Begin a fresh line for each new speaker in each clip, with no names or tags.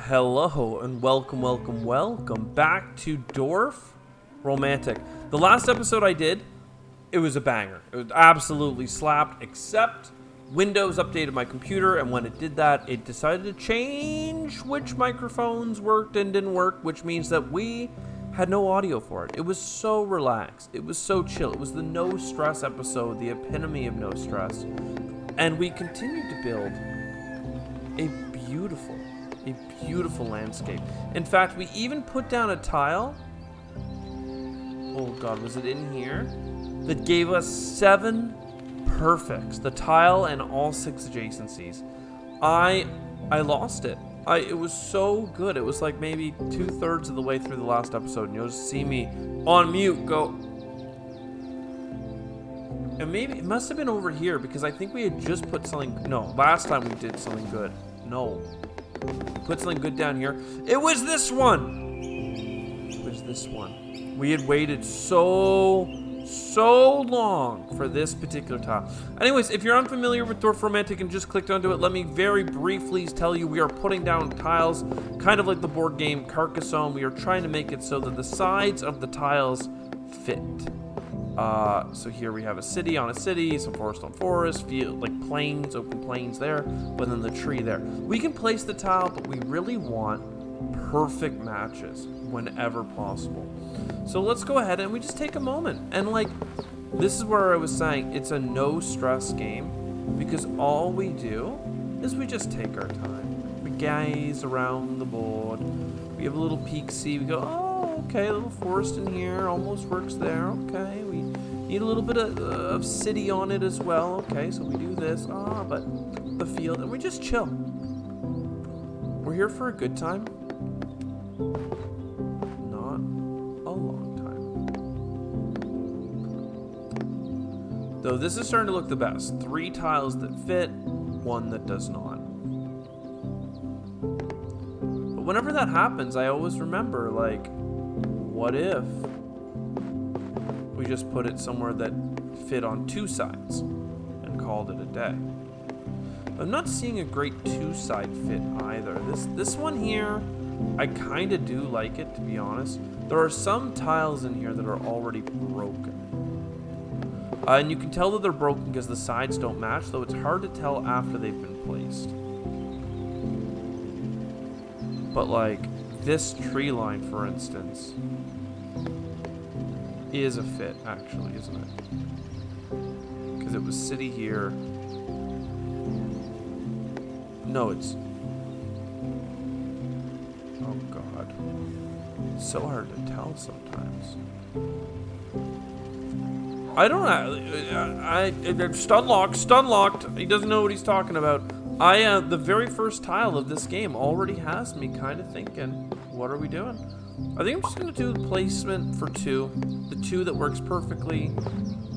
Hello and welcome back to Dorf Romantik. The last episode I did, it was a banger. It was absolutely slapped, except Windows updated my computer, and when it did that, it decided to change which microphones worked and didn't work, which means that we had no audio for it. It was so relaxed. It was so chill. It was the no stress episode, the epitome of no stress. And we continued to build a beautiful landscape. In fact, we even put down a tile. Oh God, was it in here? That gave us 7 perfects. The tile and all 6 adjacencies. I lost it. It was so good. It was like maybe 2/3 of the way through the last episode, and you'll just see me on mute go. And maybe it must have been over here because I think we had just put something. No, last time we did something good. No. Put something good down here. It was this one. It was this one. We had waited so long for this particular tile. Anyways, if you're unfamiliar with Dorf Romantik and just clicked onto it, let me very briefly tell you we are putting down tiles, kind of like the board game Carcassonne. We are trying to make it so that the sides of the tiles fit. So here we have a city on a city, some forest on forest, field, like plains, open plains there, but then the tree there. We can place the tile, but we really want perfect matches whenever possible. So let's go ahead and we just take a moment. And like, this is where I was saying it's a no stress game because all we do is we just take our time. We gaze around the board. We have a little peek see. We go, oh, okay, a little forest in here, almost works there. Okay, we need a little bit of city on it as well. Okay, so we do this. But the field, and we just chill. We're here for a good time. Not a long time. Though this is starting to look the best. 3 tiles that fit, 1 that does not. But whenever that happens, I always remember, like, what if we just put it somewhere that fit on 2 sides and called it a day? I'm not seeing a great 2-side fit either. This one here, I kind of do like it, to be honest. There are some tiles in here that are already broken. And you can tell that they're broken because the sides don't match, though it's hard to tell after they've been placed. But like, this tree line, for instance, is a fit, actually, isn't it? Because it was city here. No, it's... Oh, God. It's so hard to tell sometimes. I don't know. Stun locked. He doesn't know what he's talking about. The very first tile of this game already has me kind of thinking, what are we doing? I think I'm just going to do the placement for 2. The 2 that works perfectly.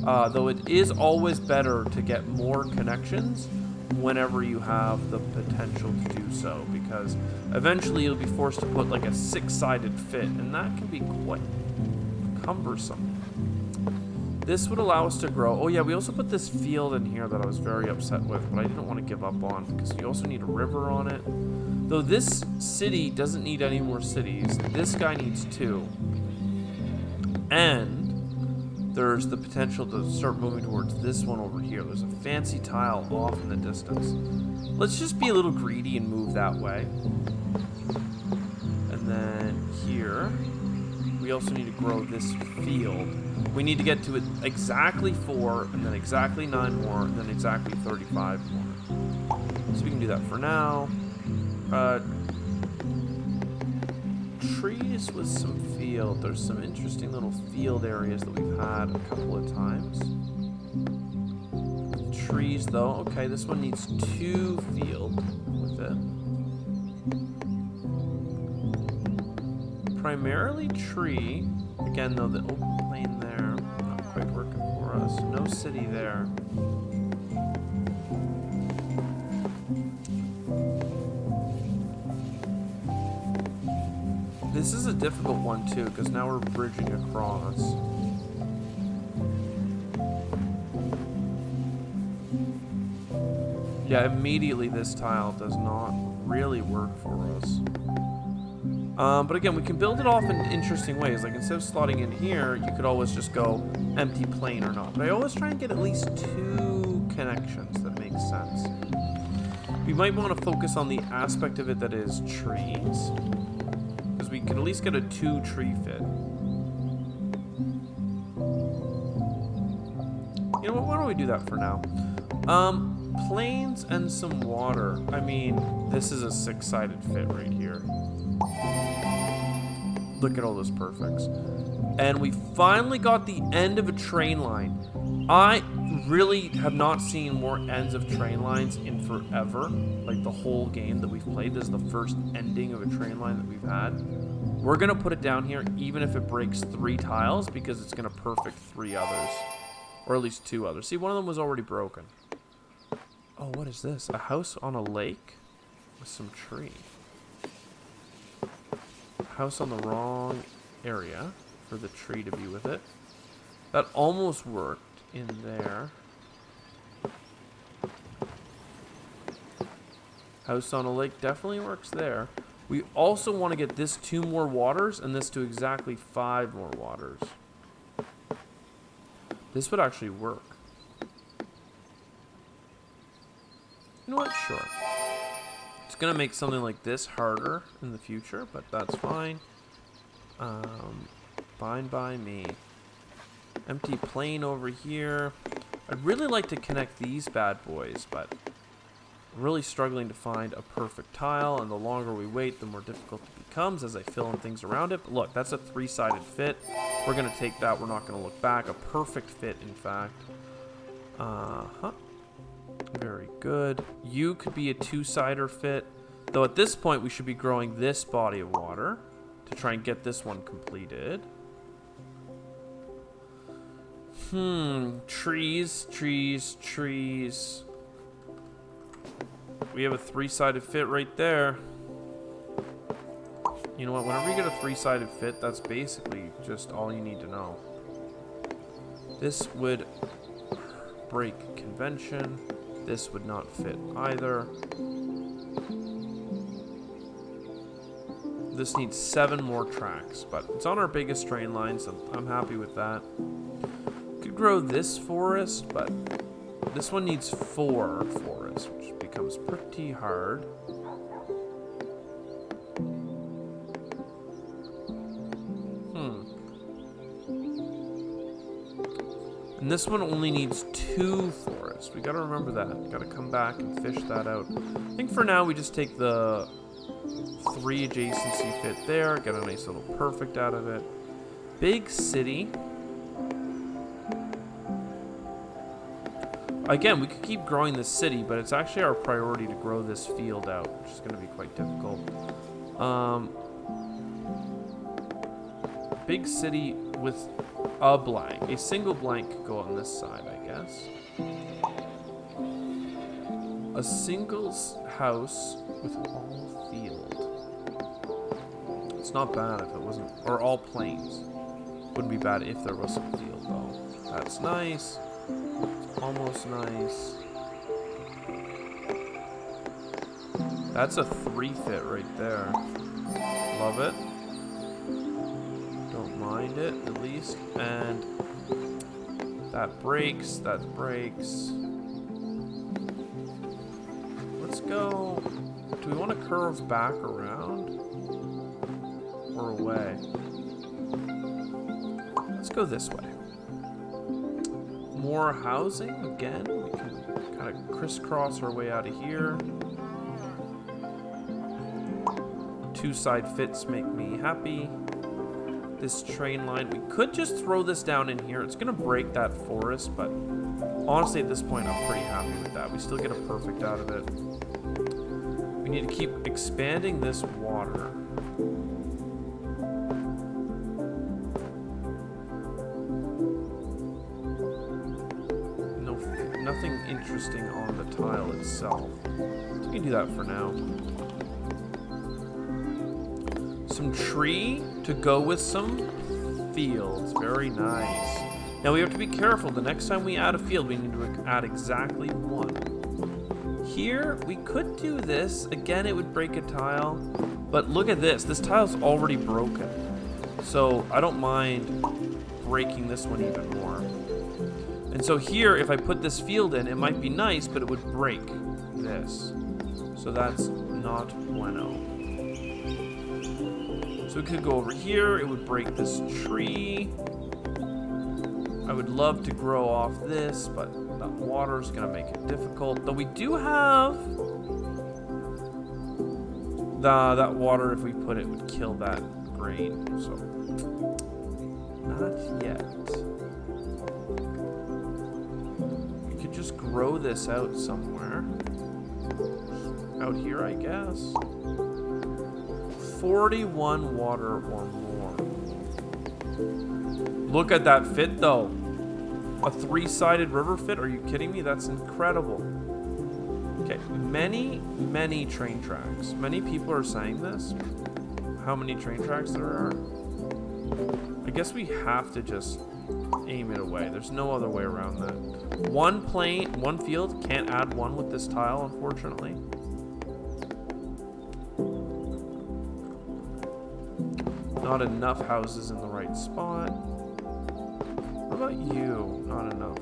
Though it is always better to get more connections whenever you have the potential to do so, because eventually you'll be forced to put like a 6-sided fit, and that can be quite cumbersome. This would allow us to grow. Oh yeah, we also put this field in here that I was very upset with, but I didn't want to give up on because you also need a river on it. Though this city doesn't need any more cities. This guy needs 2. And there's the potential to start moving towards this one over here. There's a fancy tile off in the distance. Let's just be a little greedy and move that way. And then here, we also need to grow this field. We need to get to it exactly 4, and then exactly 9 more, and then exactly 35 more. So we can do that for now. Trees with some field. There's some interesting little field areas that we've had a couple of times. Trees, though. Okay, this one needs 2 field with it. Primarily tree. Again, though, the open plain there, not quite working for us. No city there. This is a difficult one, too, because now we're bridging across. Yeah, immediately this tile does not really work for us. But again, we can build it off in interesting ways. Like instead of slotting in here, you could always just go empty plane or not. But I always try and get at least 2 connections that make sense. We might want to focus on the aspect of it that is trees, because we can at least get a 2 tree fit. You know what? Why don't we do that for now? Plains and some water. I mean, this is a 6-sided fit right here. Look at all those perfects. And we finally got the end of a train line. I really have not seen more ends of train lines in forever. Like the whole game that we've played. This is the first ending of a train line that we've had. We're going to put it down here even if it breaks 3 tiles because it's going to perfect 3 others. Or at least 2 others. See, one of them was already broken. Oh, what is this? A house on a lake with some tree. House on the wrong area for the tree to be with it. That almost worked in there. House on a lake definitely works there. We also want to get this 2 more waters and this to exactly 5 more waters. This would actually work. You know what? Sure. It's going to make something like this harder in the future, but that's fine. Fine by me. Empty plane over here. I'd really like to connect these bad boys, but I'm really struggling to find a perfect tile, and the longer we wait, the more difficult it becomes as I fill in things around it. But look, that's a 3-sided fit. We're going to take that. We're not going to look back. A perfect fit, in fact. Very good. You could be a 2-sider fit. Though at this point, we should be growing this body of water to try and get this one completed. Trees, trees, trees. We have a 3-sided fit right there. You know what? Whenever you get a 3-sided fit, that's basically just all you need to know. This would break convention. This would not fit either. This needs 7 more tracks, but it's on our biggest train line, so I'm happy with that. Could grow this forest, but this one needs 4 forests, which becomes pretty hard. And this one only needs 2 forests. We gotta remember that. Gotta come back and fish that out. I think for now we just take the 3 adjacency fit there, get a nice little perfect out of it. Big city. Again, we could keep growing this city, but it's actually our priority to grow this field out, which is going to be quite difficult. Big city with a blank. A single blank could go on this side, I guess. A single house with all field. It's not bad if it wasn't, or all plains. Wouldn't be bad if there was some field, though. That's nice. Almost nice. That's a 3 fit right there. Love it. Don't mind it, at least. And that breaks. That breaks. Let's go. Do we want to curve back around? Or away? Let's go this way. More housing again. We can kind of crisscross our way out of here. 2-side fits make me happy. This train line, we could just throw this down in here. It's gonna break that forest, but honestly at this point I'm pretty happy with that. We still get a perfect out of it. We need to keep expanding this water. Nothing interesting on the tile itself. So we can do that for now. Some tree to go with some fields. Very nice. Now we have to be careful. The next time we add a field, we need to add exactly 1. here, we could do this. Again, it would break a tile. But look at this. This tile's already broken. So I don't mind breaking this one even more. And so here, if I put this field in, it might be nice, but it would break this. So that's not bueno. So we could go over here. It would break this tree. I would love to grow off this, but that water is going to make it difficult. Though we do have that water, if we put it, would kill that grain. So not yet. We could just grow this out somewhere. Out here, I guess. 41 water or more. Look at that fit, though. A 3-sided river fit? Are you kidding me? That's incredible. Okay, many train tracks. Many people are saying this. How many train tracks there are? I guess we have to just aim it away. There's no other way around that. One field, can't add one with this tile, unfortunately. Not enough houses in the right spot. What about you? Not enough.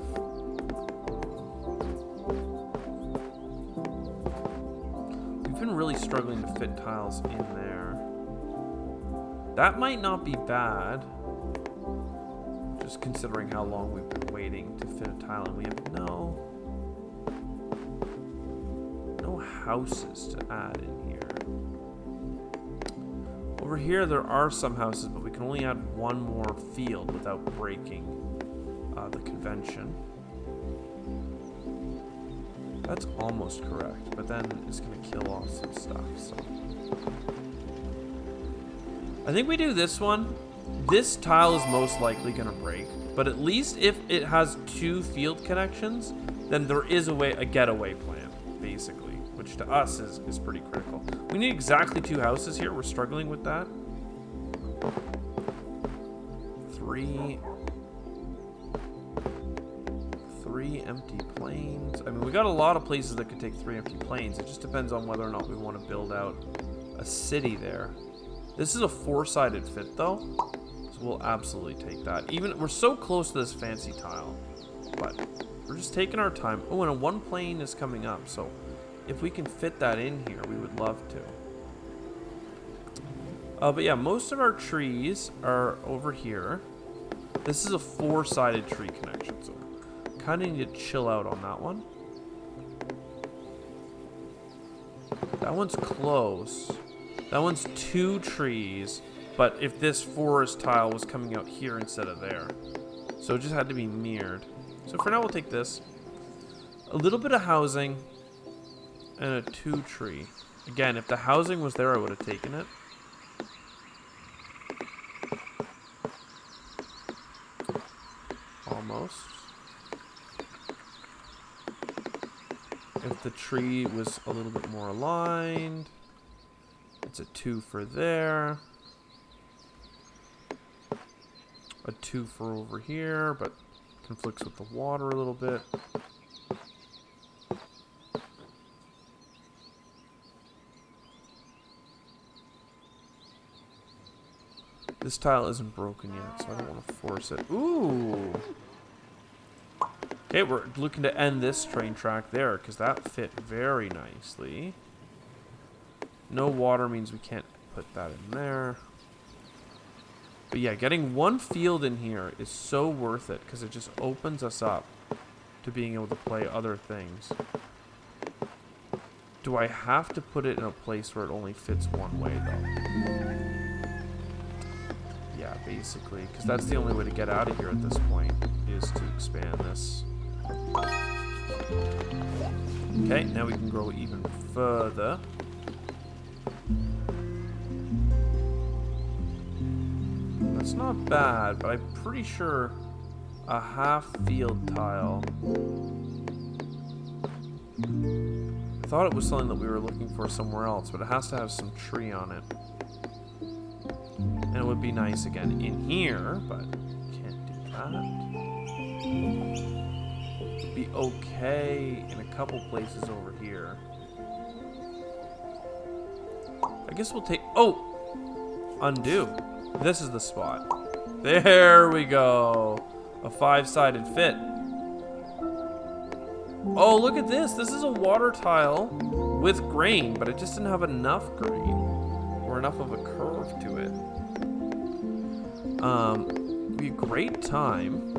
We've been really struggling to fit tiles in there. That might not be bad. Just considering how long we've been waiting to fit a tile, and we have no houses to add in here. Over here, there are some houses, but we can only add one more field without breaking the convention. That's almost correct, but then it's going to kill off some stuff. So I think we do this one. This tile is most likely going to break, but at least if it has 2 field connections, then there is a getaway plan, basically, which to us is pretty critical. We need exactly 2 houses here. We're struggling with that. 3 empty plains. I mean, we got a lot of places that could take 3 empty plains. It just depends on whether or not we want to build out a city there. This is a 4-sided fit, though, so we'll absolutely take that. Even we're so close to this fancy tile, but we're just taking our time. Oh, and a 1 plane is coming up, so if we can fit that in here, we would love to. But yeah, most of our trees are over here. This is a 4-sided tree connection, so kind of need to chill out on that one. That one's close. That one's 2 trees, but if this forest tile was coming out here instead of there. So it just had to be mirrored. So for now, we'll take this. A little bit of housing and a 2 tree. Again, if the housing was there, I would have taken it. Almost. If the tree was a little bit more aligned, it's a 2 for there. A 2 for over here, but conflicts with the water a little bit. This tile isn't broken yet, so I don't want to force it. Ooh! Okay, we're looking to end this train track there, because that fit very nicely. No water means we can't put that in there. But yeah, getting 1 field in here is so worth it, because it just opens us up to being able to play other things. Do I have to put it in a place where it only fits one way, though? Yeah, basically, because that's the only way to get out of here at this point, is to expand this. Okay, now we can grow even further. That's not bad, but I'm pretty sure a half field tile. I thought it was something that we were looking for somewhere else, but it has to have some tree on it. And it would be nice again in here, but can't do that. be okay in a couple places over here. I guess we'll take... Oh! Undo. This is the spot. There we go. A 5-sided fit. Oh, look at this. This is a water tile with grain, but it just didn't have enough grain. Or enough of a curve to it. It'd be a great time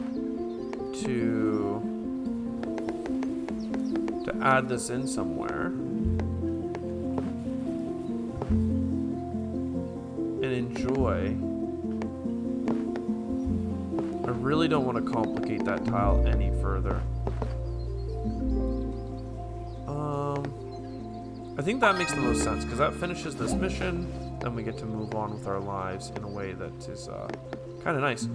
to add this in somewhere. And enjoy. I really don't want to complicate that tile any further. I think that makes the most sense, because that finishes this mission, then we get to move on with our lives in a way that is kind of nice.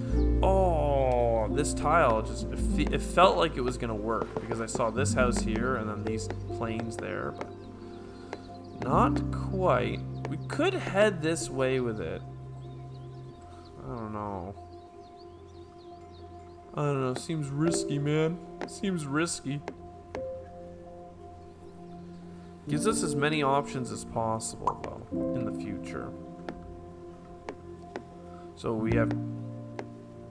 Oh, this tile just, it felt like it was going to work, because I saw this house here and then these planes there, but not quite. We could head this way with it. I don't know. I don't know, seems risky, man. Seems risky. Gives us as many options as possible, though, in the future. So we have,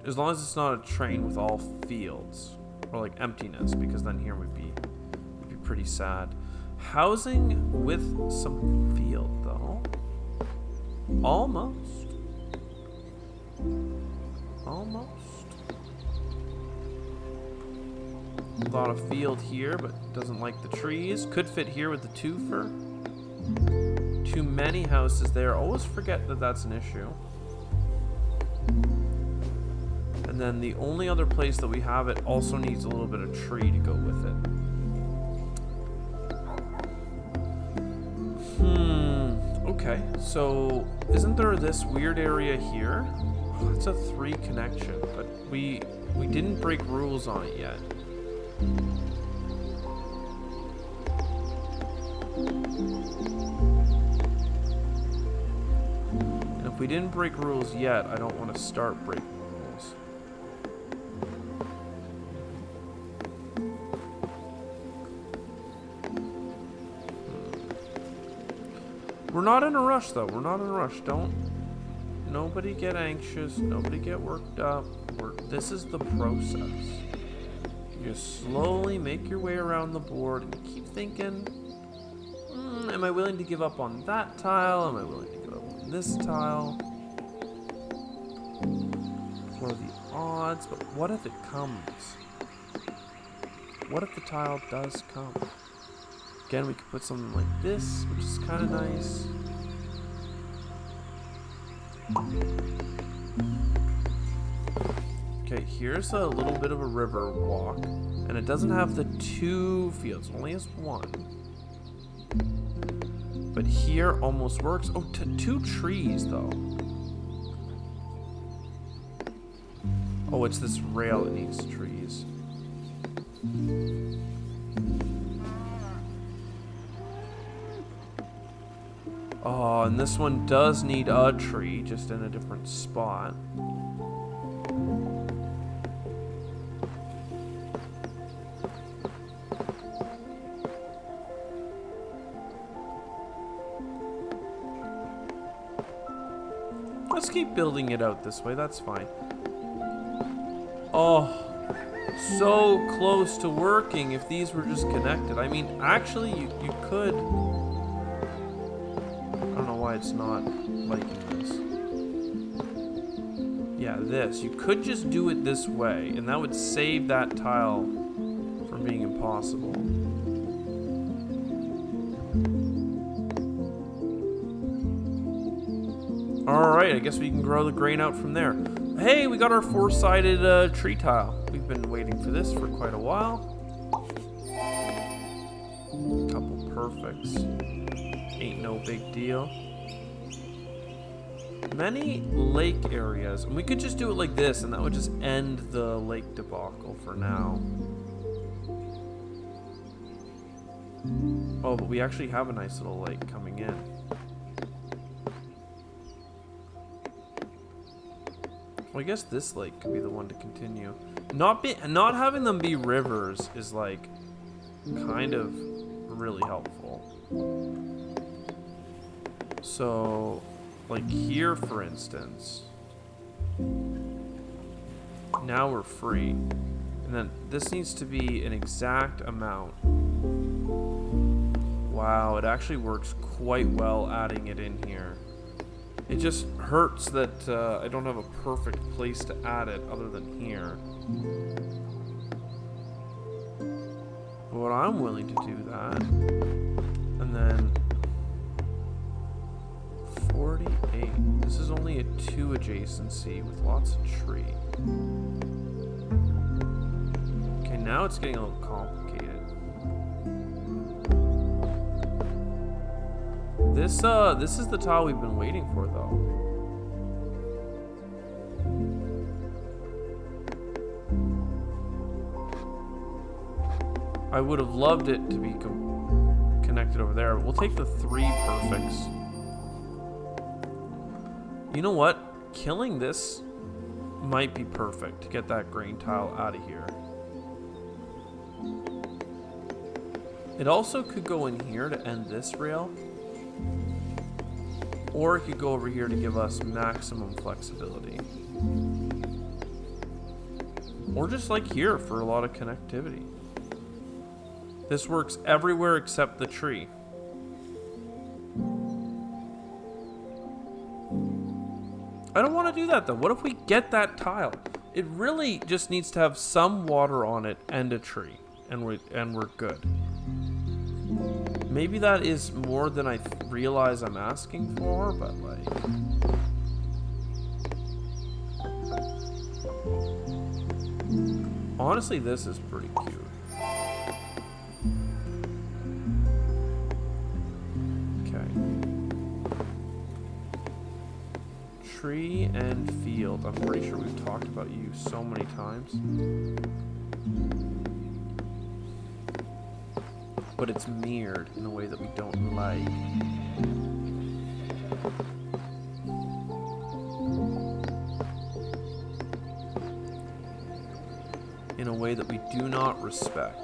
as long as it's not a train with all fields, or like emptiness, because then here we'd be pretty sad. Housing with some field, though. Almost. Almost. A lot of field here, but doesn't like the trees. Could fit here with the twofer. Too many houses there. Always forget that that's an issue. And then the only other place that we have it also needs a little bit of tree to go with it. Okay, so isn't there this weird area here? Oh, it's a 3 connection, but we didn't break rules on it yet. And if we didn't break rules yet, I don't want to start breaking rules. We're not in a rush, though. We're not in a rush. Nobody get anxious. Nobody get worked up. This is the process. You just slowly make your way around the board and you keep thinking, am I willing to give up on that tile? Am I willing to give up on this tile? What are the odds? But what if it comes? What if the tile does come? Again, we could put something like this, which is kind of nice. Okay, here's a little bit of a river walk, and it doesn't have the 2 fields, it only has 1. But here almost works. Oh, 2 trees though. Oh, it's this rail that needs trees. Oh, and this one does need a tree, just in a different spot. Let's keep building it out this way, that's fine. Oh, so close to working if these were just connected. I mean, actually, you could... I don't know why it's not liking this. Yeah, this. You could just do it this way, and that would save that tile from being impossible. Alright, I guess we can grow the grain out from there. Hey, we got our 4-sided tree tile. We've been waiting for this for quite a while. Couple perfects. Ain't no big deal. Many lake areas. And we could just do it like this, and that would just end the lake debacle for now. Oh, but we actually have a nice little lake coming in. Well, I guess this lake could be the one to continue. Not having them be rivers is like kind of really helpful. So, like here, for instance, now we're free. And then this needs to be an exact amount. Wow, it actually works quite well adding it in here. It just hurts that I don't have a perfect place to add it other than here. But I'm willing to do that. And then 48. This is only a 2 adjacency with lots of tree. Okay, now it's getting a little complicated. This is the tile we've been waiting for, though. I would have loved it to be connected over there. We'll take the 3 perfects. You know what? Killing this might be perfect to get that grain tile out of here. It also could go in here to end this rail. Or it could go over here to give us maximum flexibility. Or just like here for a lot of connectivity. This works everywhere except the tree. I don't want to do that though. What if we get that tile? It really just needs to have some water on it and a tree, and we're good. Maybe that is more than I realize I'm asking for, but like, honestly, this is pretty cute. Tree and field. I'm pretty sure we've talked about you so many times. But it's mirrored in a way that we don't like. In a way that we do not respect.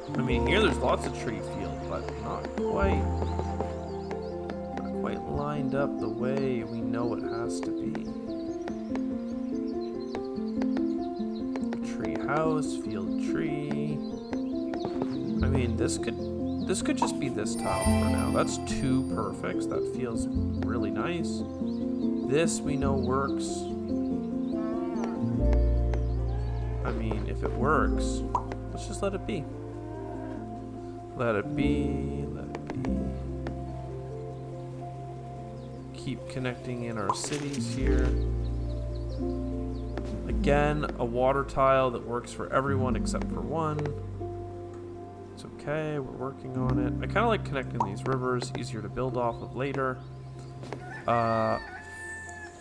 I mean, here there's lots of tree field, but not quite lined up the way we know it has to be. Tree house, field tree. I mean, this could just be this tile for now. That's 2 perfects. That feels really nice. This we know works. I mean, if it works, let's just let it be. Let it be, let it be. Keep connecting in our cities here. Again, a water tile that works for everyone except for one. It's okay, we're working on it. I kind of like connecting these rivers, easier to build off of later.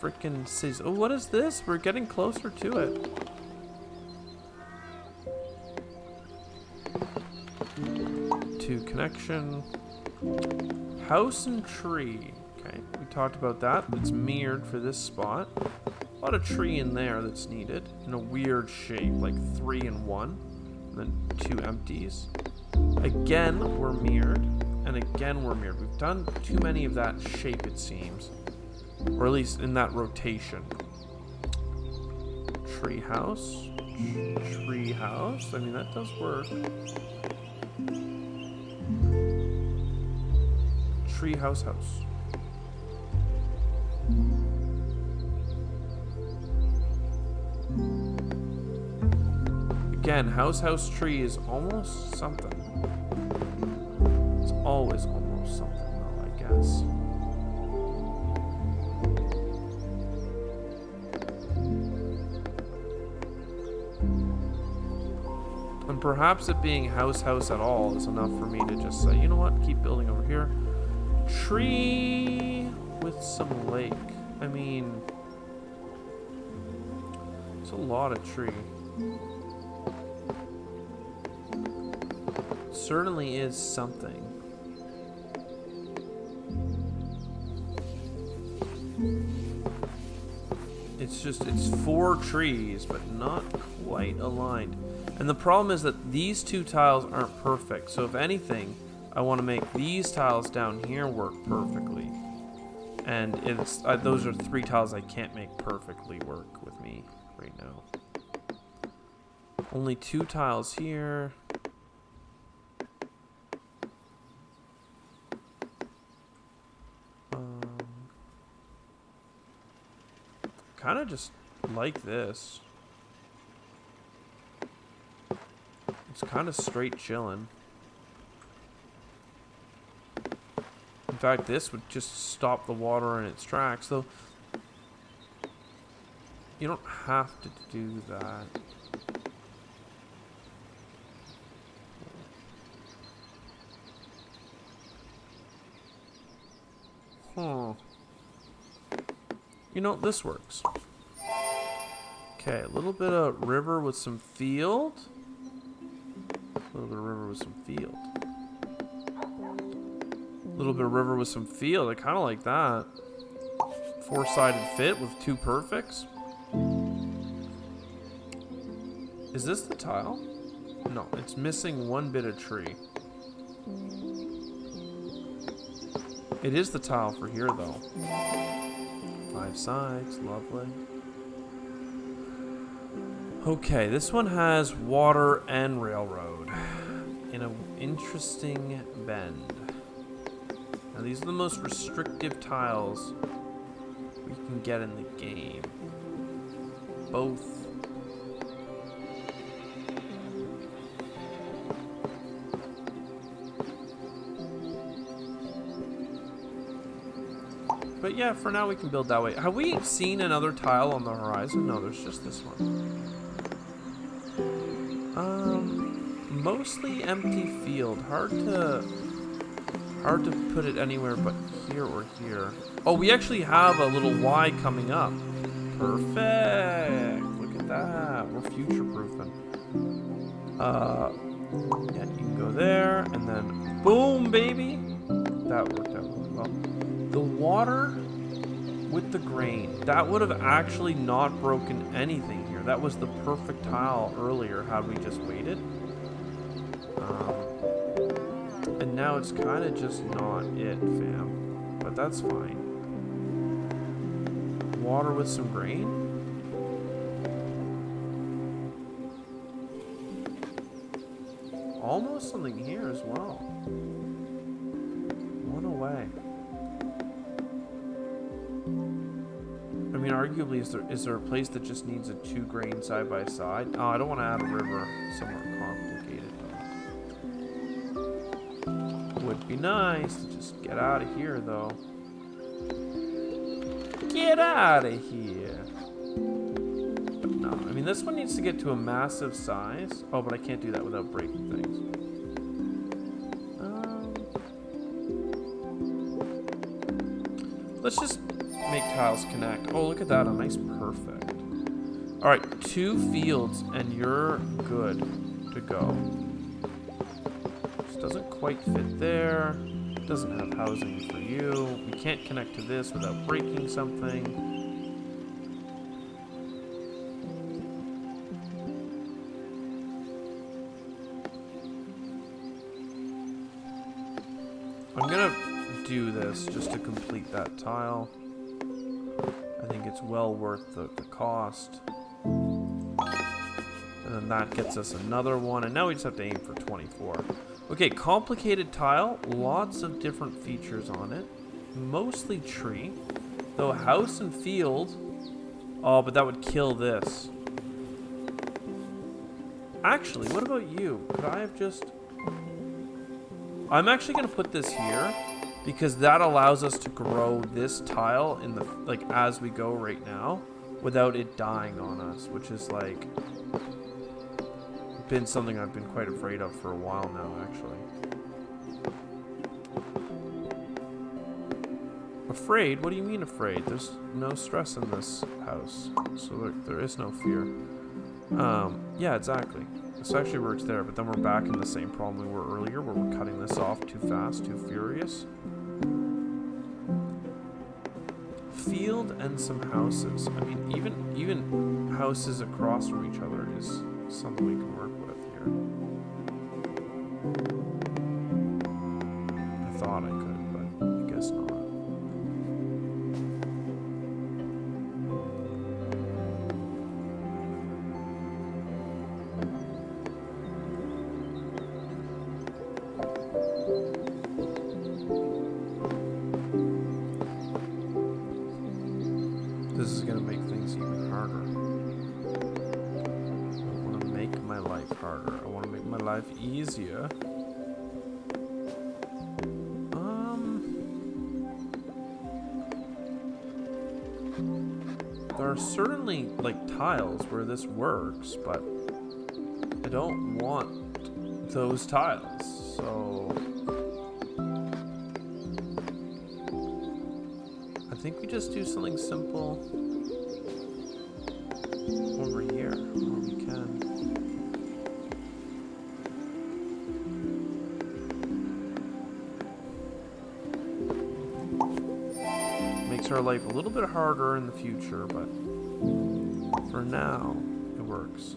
Frickin' cities. Oh, what is this? We're getting closer to it. Connection. House and tree. Okay, we talked about that. It's mirrored for this spot. A lot of tree in there that's needed in a weird shape, like 3 and 1, and then 2 empties. Again, we're mirrored, and again we're mirrored. We've done too many of that shape, it seems, or at least in that rotation. Tree house. Tree house. I mean, that does work. Tree house. Again, house tree is almost something. It's always almost something though, I guess. And perhaps it being house at all is enough for me to just say, you know what, keep building over here. Tree with some lake. I mean, it's a lot of tree. certainly is something. It's just, it's 4 trees, but not quite aligned. And the problem is that these 2 tiles aren't perfect. So if anything, I want to make these tiles down here work perfectly. And it's those are 3 tiles I can't make perfectly work with me right now. Only 2 tiles here. Kind of just like this. It's kind of straight chilling. In fact, this would just stop the water in its tracks, though. You don't have to do that. Huh. You know, this works. Okay, a little bit of river with some field. A little bit of river with some field. A little bit of river with some field. I kind of like that. 4-sided fit with 2 perfects. Is this the tile? No, it's missing 1 bit of tree. It is the tile for here, though. 5 sides, lovely. Okay, this one has water and railroad in an interesting bend. Now these are the most restrictive tiles we can get in the game. Both. But yeah, for now we can build that way. Have we seen another tile on the horizon? No, there's just this one. Mostly empty field. Hard to put it anywhere but here or here. Oh, we actually have a little Y coming up. Perfect. Look at that. We're future-proofing. Yeah, you can go there, and then boom, baby. That worked out really well. The water with the grain. That would have actually not broken anything here. That was the perfect tile earlier had we just waited. And now it's kind of just not it, fam. But that's fine. Water with some grain? Almost something here as well. One away. I mean, arguably, is there a place that just needs a 2 grain side by side? Oh, I don't want to add a river somewhere complicated. Would be nice to just get out of here, though. Get out of here. But no, I mean, this one needs to get to a massive size. Oh, but I can't do that without breaking things. Let's just make tiles connect. Oh, look at that. A nice perfect. All right, 2 fields, and you're good to go. This doesn't quite fit there. Doesn't have housing for you. We can't connect to this without breaking something. I'm gonna do this just to complete that tile. I think it's well worth the cost. And then that gets us another one. And now we just have to aim for 24. Okay, complicated tile. Lots of different features on it. Mostly tree. Though house and field. Oh, but that would kill this. Actually, what about you? Could I have just... I'm actually going to put this here. Because that allows us to grow this tile in the as we go right now without it dying on us, which is like been something I've been quite afraid of for a while now, actually. Afraid? What do you mean afraid? There's no stress in this house, so there is no fear. Yeah, exactly. This actually works there, but then we're back in the same problem we were earlier, where we're cutting this off too fast, too furious. Field and some houses. I mean, even houses across from each other is something we can work with here. I thought I could, but I guess not. This is going to make things even harder. I want to make my life harder. I want to make my life easier. There are certainly, like, tiles where this works, but I don't want those tiles, so I think we just do something simple over here where we can. Makes our life a little bit harder in the future, but for now, it works.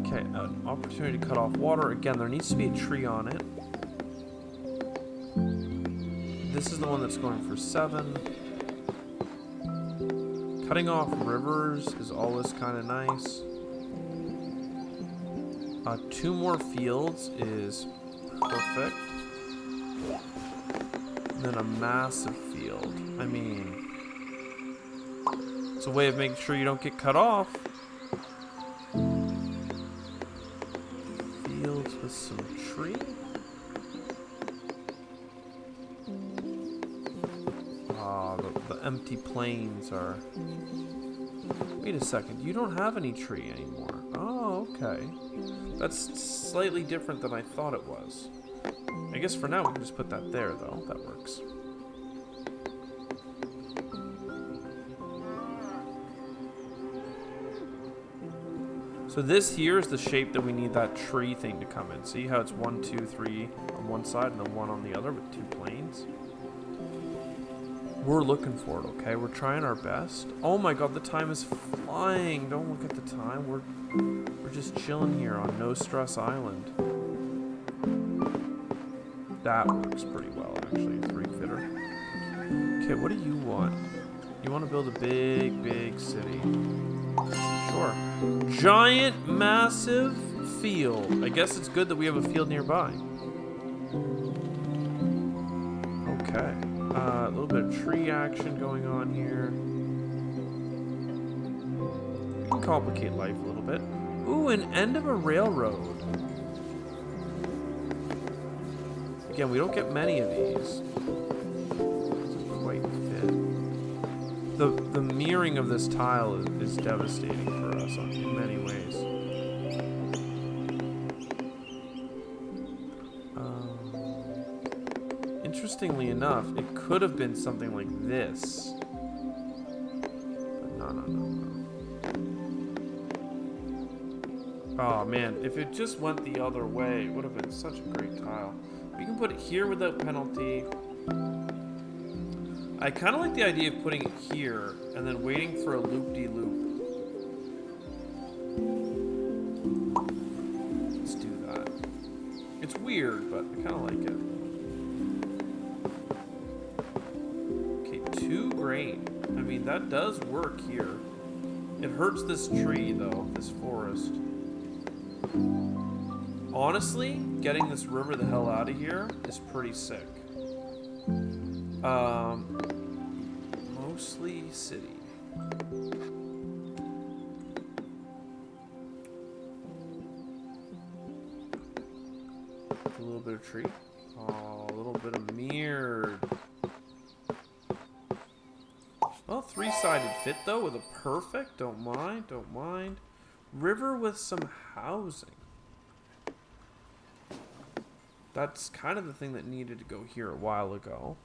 Okay, an opportunity to cut off water. Again, there needs to be a tree on it. This is the one that's going for 7. Cutting off rivers is always kind of nice. 2 more fields is perfect. And then a massive field. I mean, it's a way of making sure you don't get cut off. Fields with some tree. The empty plains are... Wait a second, you don't have any tree anymore. Oh, okay. That's slightly different than I thought it was. I guess for now we can just put that there, though. That works. So this here is the shape that we need that tree thing to come in. See how it's 1, 2, 3 on one side and then 1 on the other with 2 planes? We're looking for it, okay? We're trying our best. Oh my god, the time is flying. Don't look at the time. We're just chilling here on No Stress Island. That works pretty well, actually. 3-fitter. Okay, what do you want? You want to build a big, big city. Sure. Giant, massive field. I guess it's good that we have a field nearby. Okay. A little bit of tree action going on here. We can complicate life a little bit. Ooh, an end of a railroad. Again, we don't get many of these. Doesn't quite fit. The mirroring of this tile is devastating for us in many ways. Interestingly enough, it could have been something like this. But no. Oh man, if it just went the other way, it would have been such a great tile. We can put it here without penalty. I kind of like the idea of putting it here and then waiting for a loop-de-loop. Let's do that. It's weird, but I kind of like it. Okay, 2 grain. I mean, that does work here. It hurts this tree, though, this forest. Honestly, getting this river the hell out of here is pretty sick. Mostly city. A little bit of tree. Oh, a little bit of mirrored. Well, 3-sided fit though with a perfect. Don't mind. River with some housing. That's kind of the thing that needed to go here a while ago.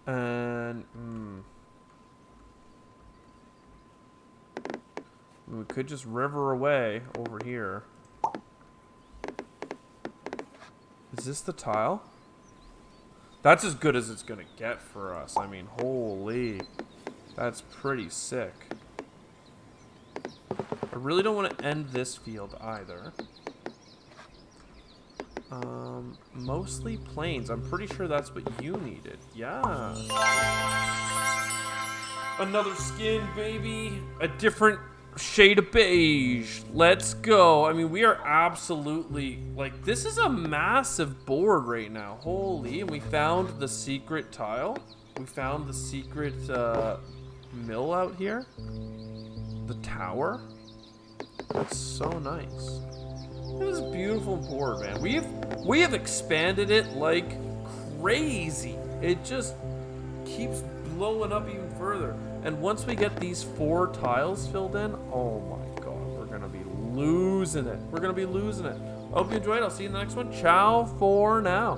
And We could just river away over here. Is this the tile? That's as good as it's gonna get for us. I mean, holy. That's pretty sick. I really don't want to end this field either. Mostly plains. I'm pretty sure that's what you needed. Yeah. Another skin, baby. A different shade of beige. Let's go. I mean, we are absolutely, like, this is a massive board right now. Holy. And we found the secret tile. We found the secret mill out here. The tower. That's so nice. This is a beautiful board, man. We have expanded it like crazy. It just keeps blowing up even further. And once we get these 4 tiles filled in, oh my god, we're gonna be losing it. We're gonna be losing it. I hope you enjoyed. I'll see you in the next one. Ciao for now.